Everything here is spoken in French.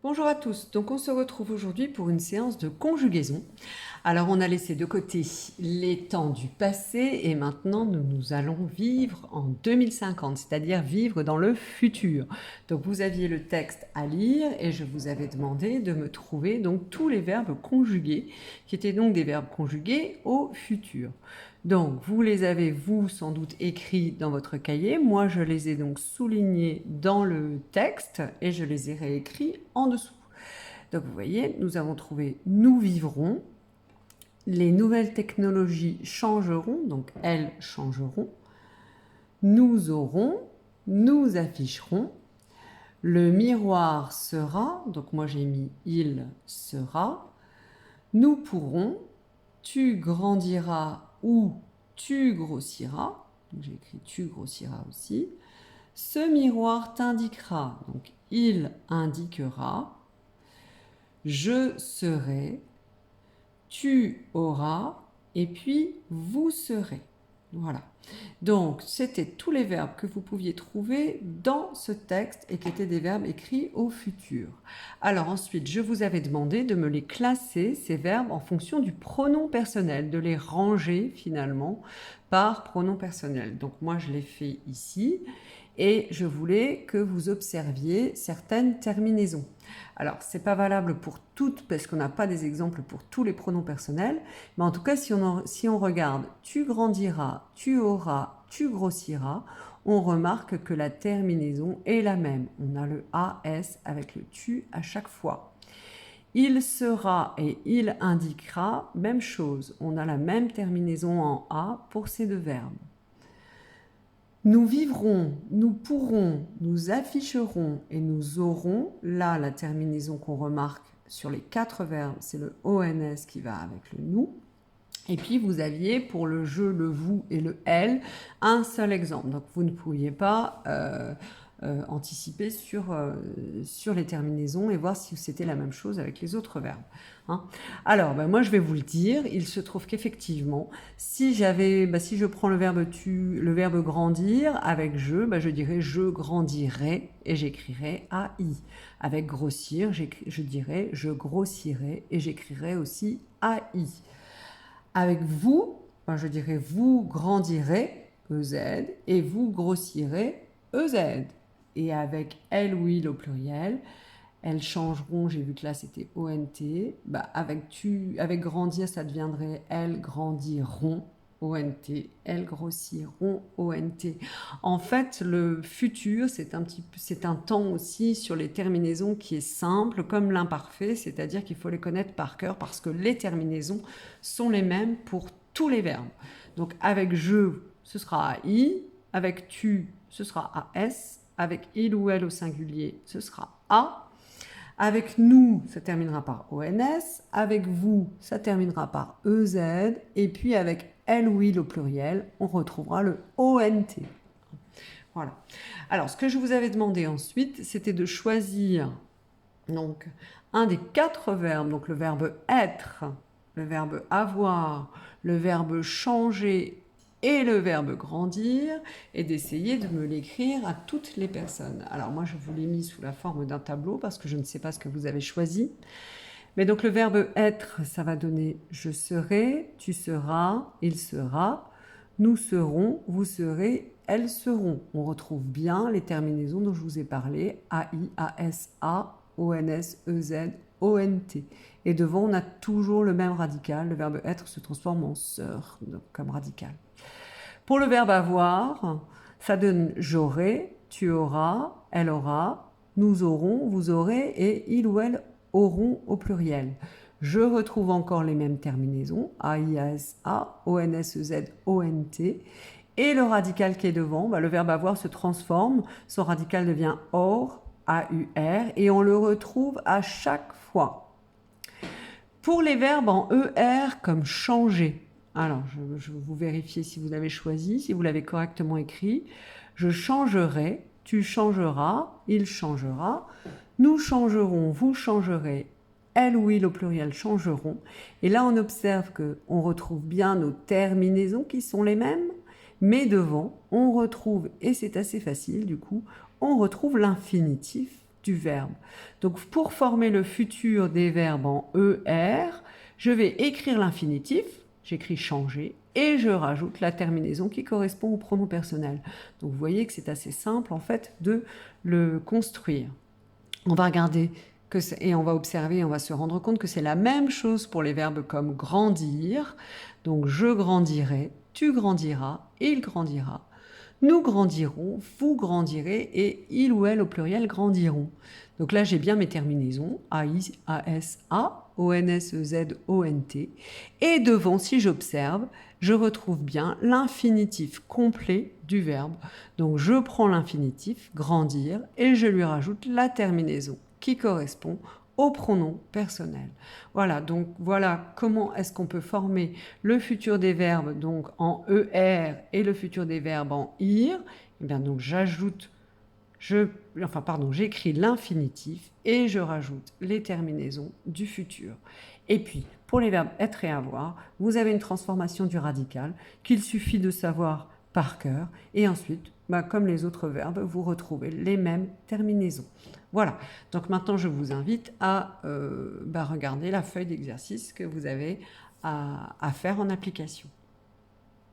Bonjour à tous, donc on se retrouve aujourd'hui pour une séance de conjugaison. Alors on a laissé de côté les temps du passé et maintenant nous allons vivre en 2050, c'est-à-dire vivre dans le futur. Donc vous aviez le texte à lire et je vous avais demandé de me trouver donc tous les verbes conjugués, qui étaient donc des verbes conjugués au futur. Donc vous les avez vous sans doute écrits dans votre cahier, moi je les ai donc soulignés dans le texte et je les ai réécrits en dessous. Donc vous voyez, nous avons trouvé nous vivrons, les nouvelles technologies changeront, donc elles changeront, nous aurons, nous afficherons, le miroir sera, donc moi j'ai mis il sera, nous pourrons, tu grandiras ou tu grossiras, donc j'ai écrit tu grossiras aussi, ce miroir t'indiquera, donc il indiquera, je serai, tu auras, et puis vous serez. Voilà. Donc, c'était tous les verbes que vous pouviez trouver dans ce texte et qui étaient des verbes écrits au futur. Alors ensuite, je vous avais demandé de me les classer, ces verbes, en fonction du pronom personnel, de les ranger finalement par pronom personnel. Donc moi, je l'ai fait ici et je voulais que vous observiez certaines terminaisons. Alors, ce n'est pas valable pour toutes parce qu'on n'a pas des exemples pour tous les pronoms personnels, mais en tout cas, si on regarde « tu grandiras »,« tu auras »,« tu grossiras », on remarque que la terminaison est la même. On a le AS avec le « tu » à chaque fois. Il sera et il indiquera, même chose. On a la même terminaison en A pour ces deux verbes. Nous vivrons, nous pourrons, nous afficherons et nous aurons. Là, la terminaison qu'on remarque sur les 4 verbes, c'est le ONS qui va avec le nous. Et puis, vous aviez pour le je, le vous et le elle un seul exemple. Donc, vous ne pouviez pas anticiper sur les terminaisons et voir si c'était la même chose avec les autres verbes. Hein. Alors, moi, je vais vous le dire. Il se trouve qu'effectivement, si je prends le verbe le verbe grandir avec je dirais je grandirai et j'écrirai AI. Avec grossir, je dirais je grossirai et j'écrirai aussi AI. Avec vous, je dirais vous grandirez, EZ, et vous grossirez, EZ. Et avec elle ou il au pluriel, elles changeront, j'ai vu que là c'était ONT, avec grandir ça deviendrait elles grandiront, ONT, elles grossiront, ONT. En fait, le futur, c'est un temps aussi sur les terminaisons qui est simple, comme l'imparfait, c'est-à-dire qu'il faut les connaître par cœur parce que les terminaisons sont les mêmes pour tous les verbes. Donc avec je, ce sera AI, avec tu, ce sera AS, avec il ou elle au singulier, ce sera A. Avec nous, ça terminera par ONS. Avec vous, ça terminera par EZ. Et puis avec elle ou il au pluriel, on retrouvera le ONT. Voilà. Alors, ce que je vous avais demandé ensuite, c'était de choisir donc un des 4 verbes, donc le verbe être, le verbe avoir, le verbe changer et le verbe grandir, et d'essayer de me l'écrire à toutes les personnes. Alors moi, je vous l'ai mis sous la forme d'un tableau parce que je ne sais pas ce que vous avez choisi. Mais donc le verbe être, ça va donner je serai, tu seras, il sera, nous serons, vous serez, elles seront. On retrouve bien les terminaisons dont je vous ai parlé, AI, AS, A, ONS, EZ, ONT. Et devant, on a toujours le même radical. Le verbe être se transforme en sœur, donc comme radical. Pour le verbe avoir, ça donne j'aurai, tu auras, elle aura, nous aurons, vous aurez et il ou elle auront au pluriel. Je retrouve encore les mêmes terminaisons, AIASA, ONSEZ, ONT. Et le radical qui est devant, le verbe avoir se transforme, son radical devient OR, AUR, et on le retrouve à chaque fois. Pour les verbes en ER comme changer, alors je vais vous vérifier si vous l'avez choisi, si vous l'avez correctement écrit. Je changerai, tu changeras, il changera, nous changerons, vous changerez, elle ou il au pluriel changeront. Et là, on observe qu'on retrouve bien nos terminaisons qui sont les mêmes, mais devant, on retrouve, et c'est assez facile du coup, on retrouve l'infinitif du verbe. Donc pour former le futur des verbes en ER, je vais écrire l'infinitif, j'écris changer, et je rajoute la terminaison qui correspond au pronom personnel. Donc vous voyez que c'est assez simple en fait de le construire. On va regarder et on va observer, on va se rendre compte que c'est la même chose pour les verbes comme grandir. Donc je grandirai, tu grandiras, il grandira. Nous grandirons, vous grandirez et il ou elle au pluriel grandiront. Donc là, j'ai bien mes terminaisons, A-I, A-S, A, O-N-S, E-Z, O-N-T. Et devant, si j'observe, je retrouve bien l'infinitif complet du verbe. Donc je prends l'infinitif, grandir, et je lui rajoute la terminaison qui correspond au pronom personnel. Voilà, donc voilà comment est-ce qu'on peut former le futur des verbes donc en ER et le futur des verbes en IR. Et bien donc j'écris l'infinitif et je rajoute les terminaisons du futur. Et puis, pour les verbes être et avoir, vous avez une transformation du radical qu'il suffit de savoir par cœur. Et ensuite, comme les autres verbes, vous retrouvez les mêmes terminaisons. Voilà, donc maintenant je vous invite à regarder la feuille d'exercice que vous avez à faire en application.